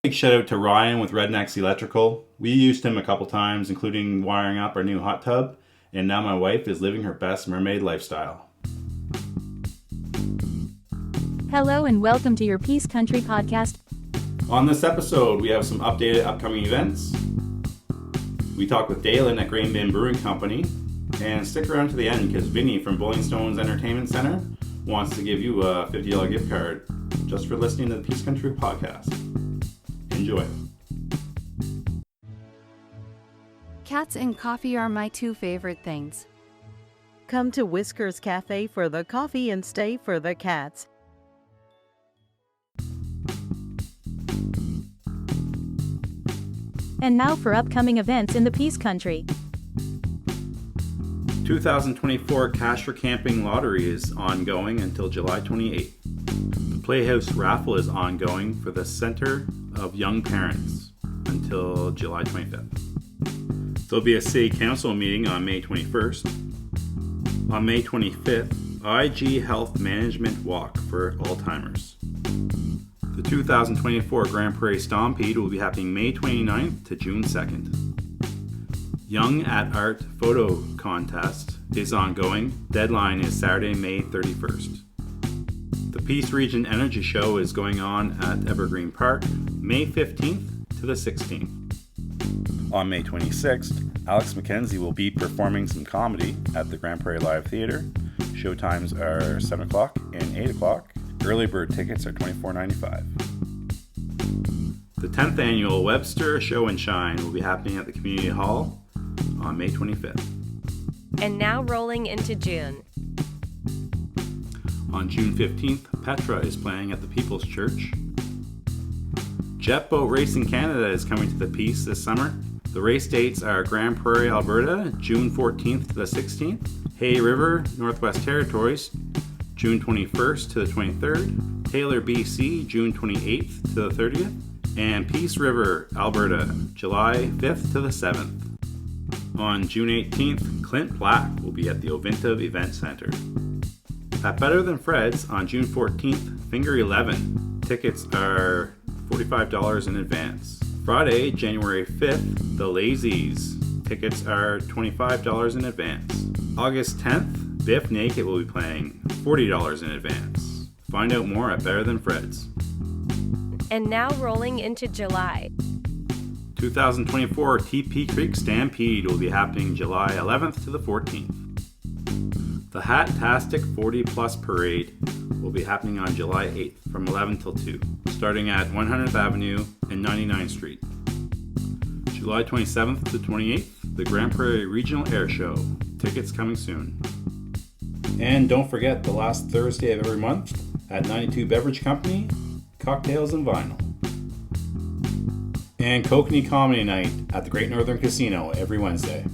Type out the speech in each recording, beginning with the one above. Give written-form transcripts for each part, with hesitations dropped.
Big shout out to Ryan with Rednecks Electrical. We used him a couple times, including wiring up our new hot tub, and now my wife is living her best mermaid lifestyle. Hello and welcome to your Peace Country podcast. On this episode, we have some updated upcoming events. We talk with Dalen at Grain Bin Brewing Company, and stick around to the end because Vinny from Bowling Stones Entertainment Center wants to give you a $50 gift card just for listening to the Peace Country podcast. Enjoy. Cats and coffee are my two favorite things. Come to Whiskers Cafe for the coffee and stay for the cats. And now for upcoming events in the Peace Country. 2024 Cash for Camping Lottery is ongoing until July 28th. The Playhouse Raffle is ongoing for the Center of Young Parents until July 25th. There'll be a City Council meeting on May 21st. On May 25th, IG Health Management Walk for Alzheimer's. The 2024 Grand Prairie Stompede will be happening May 29th to June 2nd. Young at Art Photo Contest is ongoing. Deadline is Saturday, May 31st. The Peace Region Energy Show is going on at Evergreen Park, May 15th to the 16th. On May 26th, Alex McKenzie will be performing some comedy at the Grand Prairie Live Theatre. Showtimes are 7 o'clock and 8 o'clock. Early bird tickets are $24.95. The 10th annual Webster Show and Shine will be happening at the Community Hall on May 25th. And now rolling into June. On June 15th, Petra is playing at the People's Church. Jet Boat Racing Canada is coming to the Peace this summer. The race dates are Grand Prairie, Alberta, June 14th to the 16th. Hay River, Northwest Territories, June 21st to the 23rd. Taylor, BC, June 28th to the 30th. And Peace River, Alberta, July 5th to the 7th. On June 18th, Clint Black will be at the Ovintiv Event Center. At Better Than Fred's on June 14th, Finger 11. Tickets are $45 in advance. Friday, January 5th, The Lazies. Tickets are $25 in advance. August 10th, Biff Naked will be playing $40 in advance. Find out more at Better Than Fred's. And now rolling into July. 2024 TP Creek Stampede will be happening July 11th to the 14th. The Hat-tastic 40 Plus Parade will be happening on July 8th from 11 till 2, starting at 100th Avenue and 99th Street. July 27th to 28th, the Grand Prairie Regional Air Show. Tickets coming soon. And don't forget the last Thursday of every month at 92 Beverage Company, Cocktails and Vinyl. And Kokanee Comedy Night at the Great Northern Casino every Wednesday.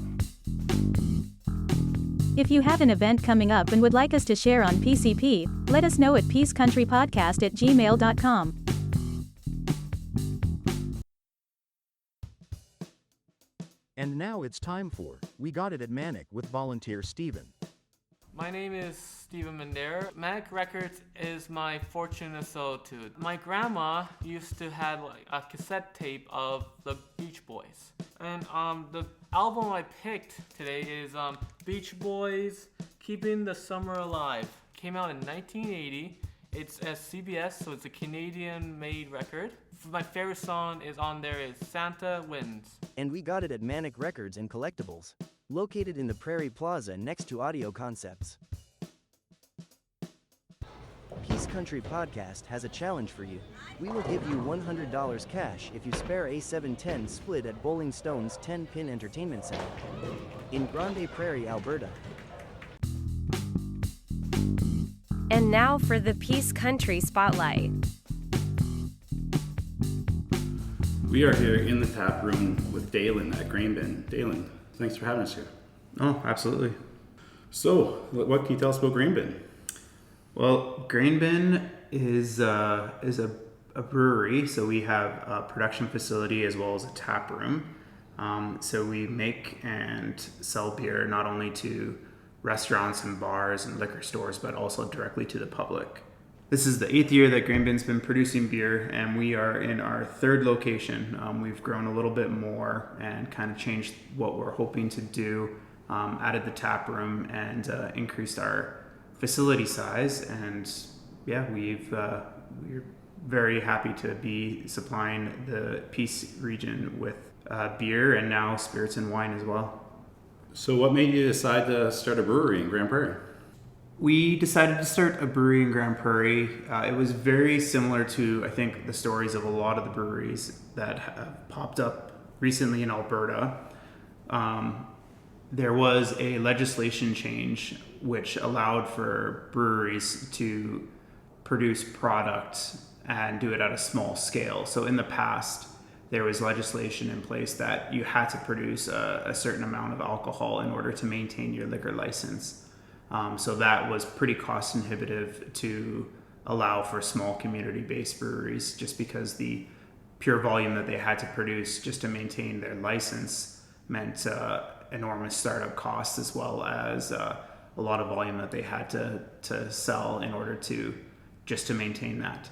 If you have an event coming up and would like us to share on PCP, let us know at peacecountrypodcast@gmail.com. And now it's time for We Got It at Manic with volunteer Steven. My name is Steven Mendera. Manic Records is my fortune and solitude. My grandma used to have a cassette tape of the Beach Boys. And the album I picked today is Beach Boys Keeping the Summer Alive. Came out in 1980. It's a CBS, so it's a Canadian-made record. My favorite song is on there is Santa Wins. And we got it at Manic Records and Collectibles, located in the Prairie Plaza next to Audio Concepts. Peace Country Podcast has a challenge for you. We will give you $100 cash if you spare a 710 split at Bowling Stones 10-Pin Entertainment Center in Grande Prairie, Alberta. And now for the Peace Country Spotlight. We are here in the tap room with Dalen at Grain Bin. Dalen, thanks for having us here. Oh, absolutely. So, what can you tell us about Grain Bin? Well, Grain Bin is a brewery, so we have a production facility as well as a tap room. So we make and sell beer not only to restaurants and bars and liquor stores, but also directly to the public. This is the 8th year that Grain Bin's been producing beer, and we are in our 3rd location. We've grown a little bit more and kind of changed what we're hoping to do, added the tap room, and increased our facility size. And yeah, we're very happy to be supplying the Peace region with beer and now spirits and wine as well. So what made you decide to start a brewery in Grand Prairie? We decided to start a brewery in Grand Prairie. It was very similar to, I think, the stories of a lot of the breweries that have popped up recently in Alberta. There was a legislation change which allowed for breweries to produce product and do it at a small scale. So in the past, there was legislation in place that you had to produce a certain amount of alcohol in order to maintain your liquor license. So that was pretty cost inhibitive to allow for small community-based breweries, just because the pure volume that they had to produce just to maintain their license meant enormous startup costs, as well as a lot of volume that they had to sell in order to just to maintain that.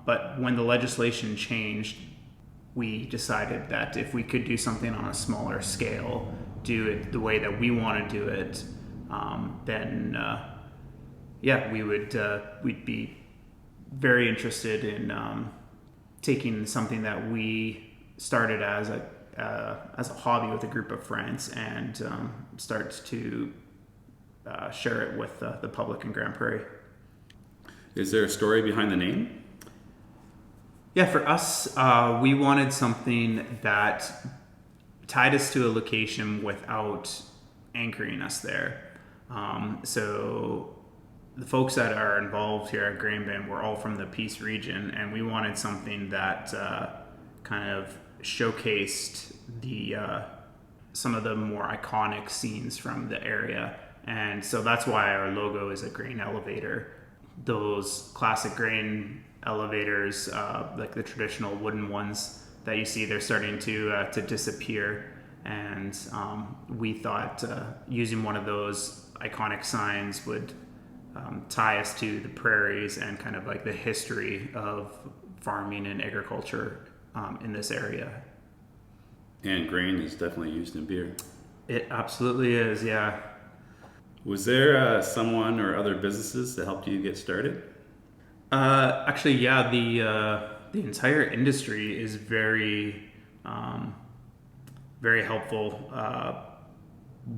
But when the legislation changed, we decided that if we could do something on a smaller scale, do it the way that we want to do it, then we'd be very interested in taking something that we started as a hobby with a group of friends and start to share it with the public in Grand Prairie. Is there a story behind the name? Yeah, for us, we wanted something that tied us to a location without anchoring us there. So the folks that are involved here at Grain Bin were all from the Peace region, and we wanted something that kind of showcased some of the more iconic scenes from the area. And so that's why our logo is a grain elevator. Those classic grain elevators, like the traditional wooden ones that you see, they're starting to disappear. And we thought using one of those iconic signs would tie us to the prairies and kind of like the history of farming and agriculture in this area. And grain is definitely used in beer. It absolutely is, yeah. Was there someone or other businesses that helped you get started? Actually, yeah, the entire industry is very very helpful.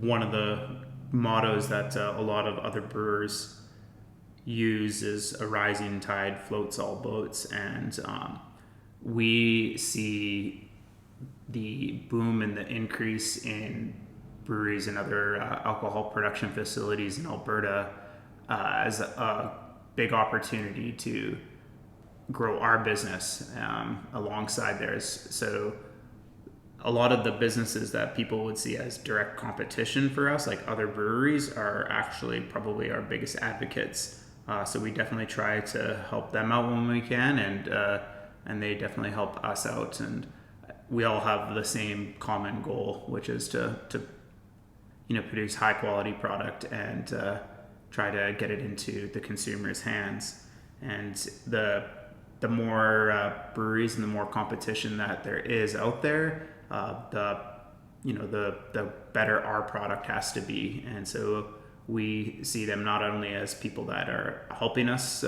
One of the mottos that a lot of other brewers use is "a rising tide floats all boats," and we see the boom and the increase in breweries and other alcohol production facilities in Alberta as a big opportunity to grow our business alongside theirs. So a lot of the businesses that people would see as direct competition for us, like other breweries, are actually probably our biggest advocates. So we definitely try to help them out when we can, and they definitely help us out. And we all have the same common goal, which is to produce high quality product and try to get it into the consumer's hands. And the more breweries and the more competition that there is out there, the better our product has to be. And so we see them not only as people that are helping us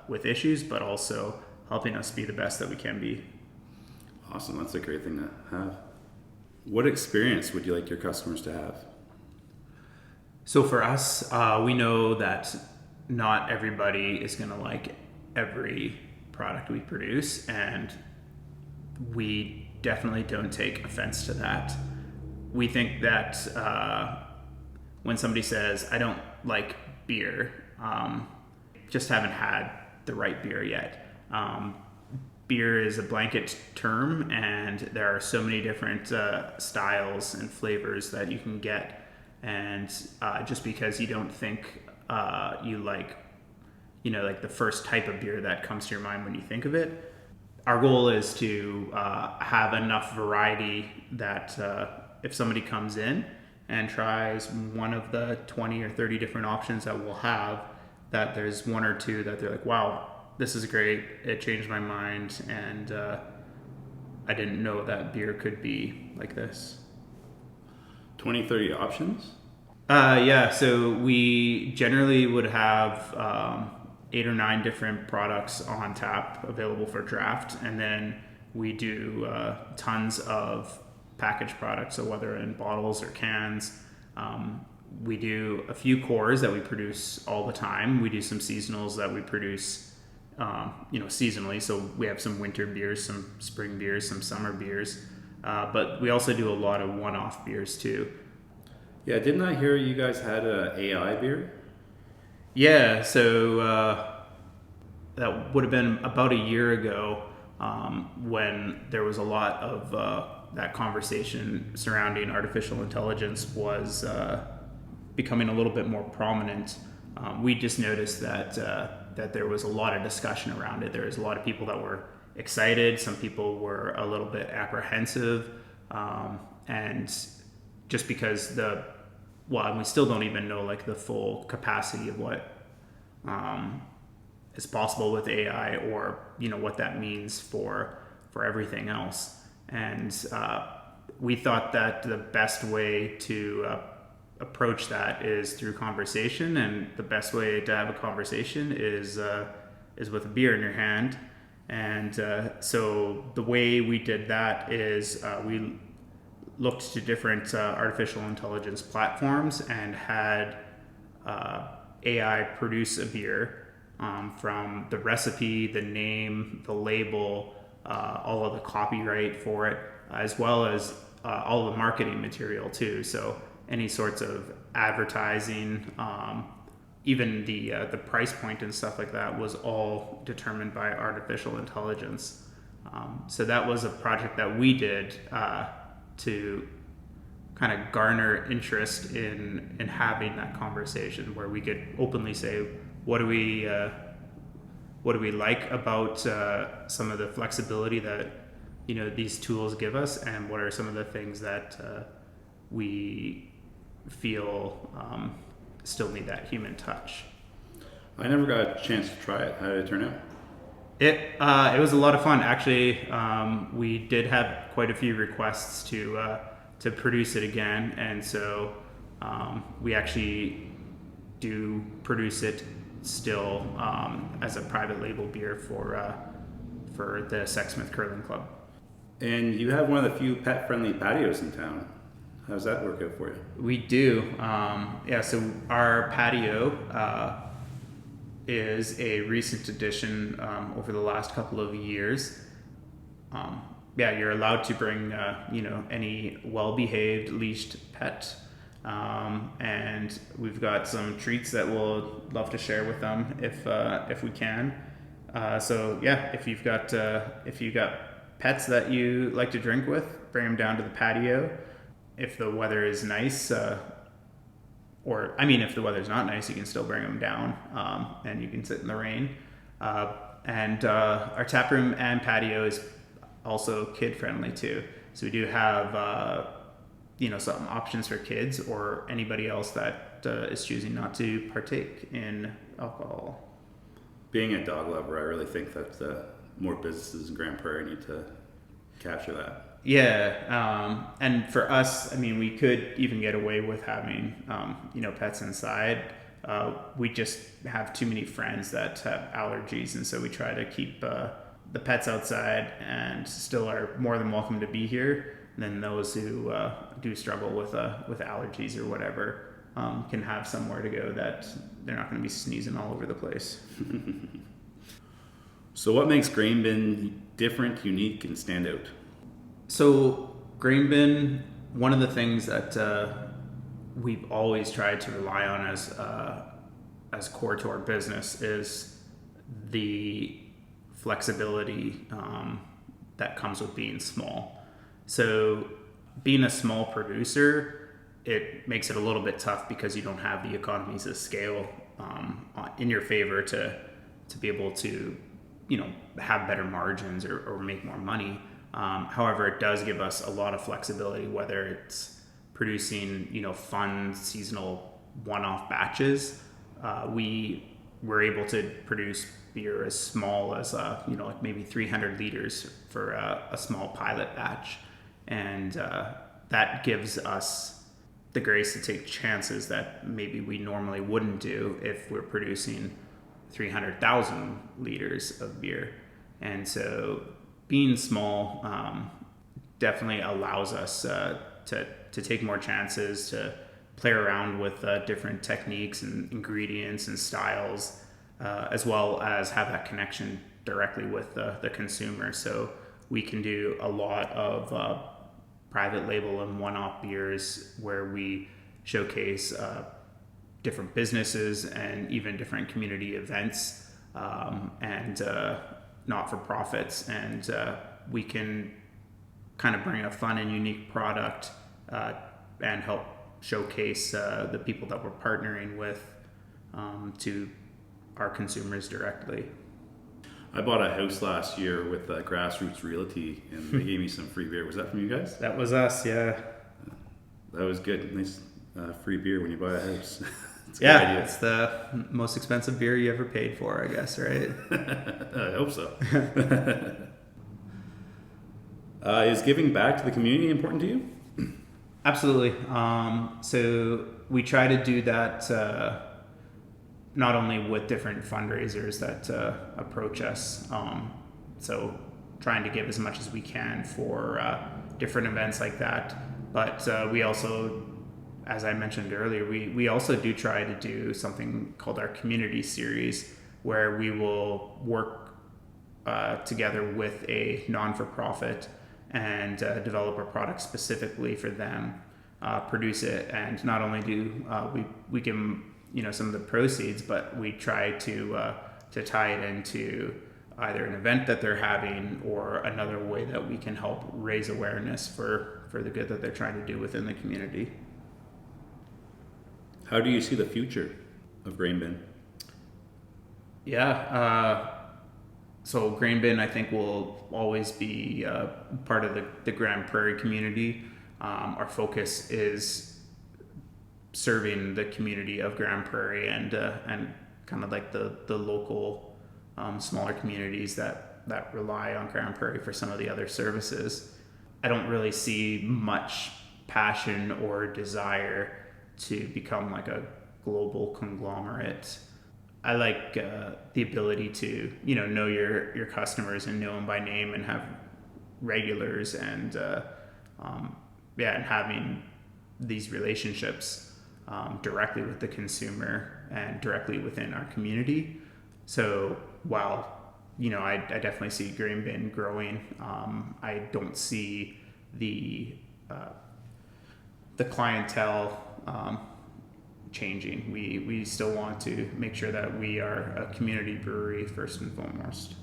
with issues, but also helping us be the best that we can be. Awesome, that's a great thing to have. What experience would you like your customers to have? So for us, we know that not everybody is going to like every product we produce, and we definitely don't take offense to that. We think that when somebody says, "I don't like beer," just haven't had the right beer yet. Beer is a blanket term, and there are so many different styles and flavors that you can get. And just because you don't think you like the first type of beer that comes to your mind when you think of it, our goal is to have enough variety that if somebody comes in and tries one of the 20 or 30 different options that we'll have, that there's one or two that they're like, wow, this is great. It changed my mind, and I didn't know that beer could be like this. 20, 30 options? Yeah, so we generally would have 8 or 9 different products on tap available for draft, and then we do tons of packaged products, so whether in bottles or cans. We do a few cores that we produce all the time. We do some seasonals that we produce seasonally, so we have some winter beers, some spring beers, some summer beers, but we also do a lot of one-off beers too. Yeah, didn't I hear you guys had a AI beer? Yeah, so that would have been about a year ago, when there was a lot of that conversation surrounding artificial intelligence was becoming a little bit more prominent. We just noticed that there was a lot of discussion around it. There was a lot of people that were excited. Some people were a little bit apprehensive, and just because and we still don't even know like the full capacity of what is possible with AI, or what that means for everything else. And we thought that the best way to approach that is through conversation, and the best way to have a conversation is with a beer in your hand. And so the way we did that is we looked to different artificial intelligence platforms and had AI produce a beer from the recipe, the name, the label, all of the copyright for it, as well as all the marketing material too. So any sorts of advertising, even the price point and stuff like that was all determined by artificial intelligence. So that was a project that we did to kind of garner interest in having that conversation where we could openly say, what do we like about some of the flexibility that these tools give us, and what are some of the things that we feel still need that human touch. I never got a chance to try it. How did it turn out? It was a lot of fun, actually. We did have quite a few requests to produce it again, and so we actually do produce it still as a private label beer for the Sexsmith Curling Club. And you have one of the few pet-friendly patios in town. How does that work out for you? We do. So our patio is a recent addition over the last couple of years. You're allowed to bring any well-behaved leashed pet, and we've got some treats that we'll love to share with them if we can. If you've got pets that you like to drink with, bring them down to the patio. If the weather is nice, if the weather's not nice, you can still bring them down, and you can sit in the rain. And our tap room and patio is also kid friendly too. So we do have some options for kids or anybody else that is choosing not to partake in alcohol. Being a dog lover, I really think that more businesses in Grand Prairie need to capture that. Yeah, and for us, we could even get away with having, pets inside. We just have too many friends that have allergies, and so we try to keep the pets outside, and still are more than welcome to be here. And then those who do struggle with allergies or whatever can have somewhere to go that they're not going to be sneezing all over the place. So what makes Grain Bin different, unique, and stand out? So Grain Bin, one of the things that we've always tried to rely on as core to our business is the flexibility that comes with being small. So being a small producer, it makes it a little bit tough because you don't have the economies of scale in your favor to be able to have better margins or make more money. However, it does give us a lot of flexibility, whether it's producing, fun seasonal one-off batches. We we're able to produce beer as small as like maybe 300 liters for a small pilot batch, and that gives us the grace to take chances that maybe we normally wouldn't do if we're producing 300,000 liters of beer. And so being small definitely allows us to take more chances, to play around with different techniques and ingredients and styles, as well as have that connection directly with the consumer. So we can do a lot of private label and one-off beers where we showcase different businesses and even different community events and not-for-profits, and we can kind of bring a fun and unique product and help showcase the people that we're partnering with to our consumers directly. I bought a house last year with Grassroots Realty, and they gave me some free beer. Was that from you guys? That was us, yeah. That was good. Nice free beer when you buy a house. It's a Yeah, good idea. it's the most expensive beer you ever paid for, I guess, right? I hope so. Is giving back to the community important to you? Absolutely. So we try to do that not only with different fundraisers that approach us, so trying to give as much as we can for different events like that. But we also, as I mentioned earlier, we also do try to do something called our community series, where we will work together with a non-for-profit and develop a product specifically for them, produce it, and not only do we give them some of the proceeds, but we try to tie it into either an event that they're having or another way that we can help raise awareness for the good that they're trying to do within the community. How do you see the future of Grain Bin? Yeah, so Grain Bin, I think, will always be part of the Grand Prairie community. Our focus is serving the community of Grand Prairie and kind of like the local smaller communities that rely on Grand Prairie for some of the other services. I don't really see much passion or desire to become like a global conglomerate. I like the ability to know your customers and know them by name and have regulars and and having these relationships directly with the consumer and directly within our community. So while I definitely see Grain Bin growing, I don't see the clientele changing. We still want to make sure that we are a community brewery first and foremost.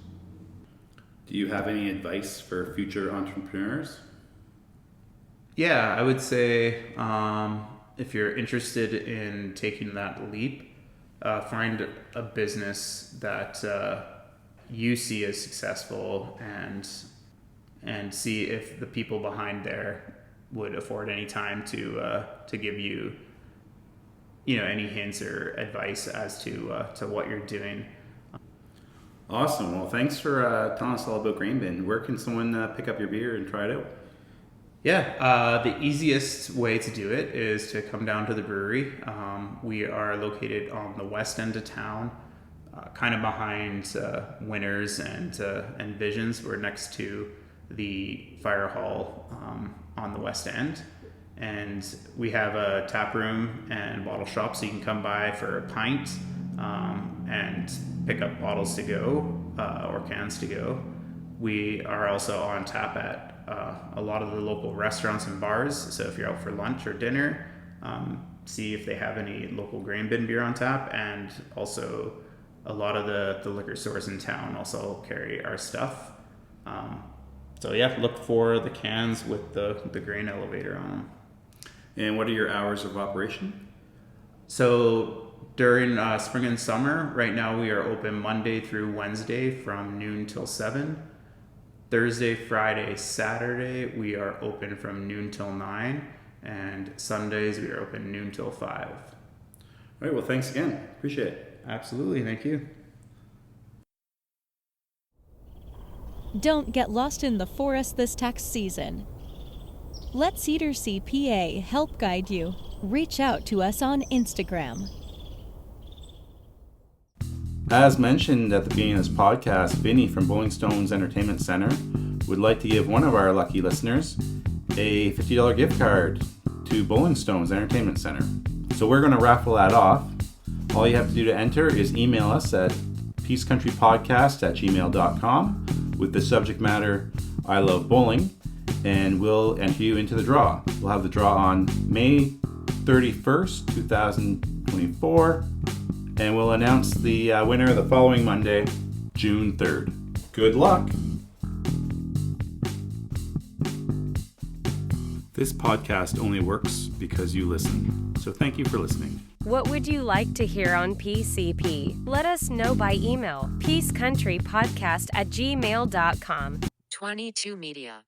Do you have any advice for future entrepreneurs? Yeah, I would say if you're interested in taking that leap, find a business that you see as successful and see if the people behind there would afford any time to give you any hints or advice as to what you're doing. Awesome. Well, thanks for telling us all about Grain Bin. Where can someone pick up your beer and try it out? Yeah, the easiest way to do it is to come down to the brewery. We are located on the west end of town, kind of behind Winners and Visions. We're next to the fire hall on the west end. And we have a tap room and bottle shop, so you can come by for a pint and pick up bottles to go or cans to go. We are also on tap at a lot of the local restaurants and bars. So if you're out for lunch or dinner, see if they have any local Grain Bin beer on tap. And also a lot of the liquor stores in town also carry our stuff. So yeah, look for the cans with the grain elevator on them. And what are your hours of operation? So during spring and summer, right now we are open Monday through Wednesday from noon till 7. Thursday, Friday, Saturday, we are open from noon till 9. And Sundays, we are open noon till 5. All right, well, thanks again. Appreciate it. Absolutely. Thank you. Don't get lost in the forest this tax season. Let Cedar CPA help guide you. Reach out to us on Instagram. As mentioned at the beginning of this podcast, Vinny from Bowling Stones Entertainment Center would like to give one of our lucky listeners a $50 gift card to Bowling Stones Entertainment Center. So we're going to raffle that off. All you have to do to enter is email us at peacecountrypodcast@gmail.com with the subject matter, I love bowling, and we'll enter you into the draw. We'll have the draw on May 31st, 2024, and we'll announce the winner the following Monday, June 3rd. Good luck! This podcast only works because you listen. So thank you for listening. What would you like to hear on PCP? Let us know by email, peacecountrypodcast@gmail.com. 22 Media.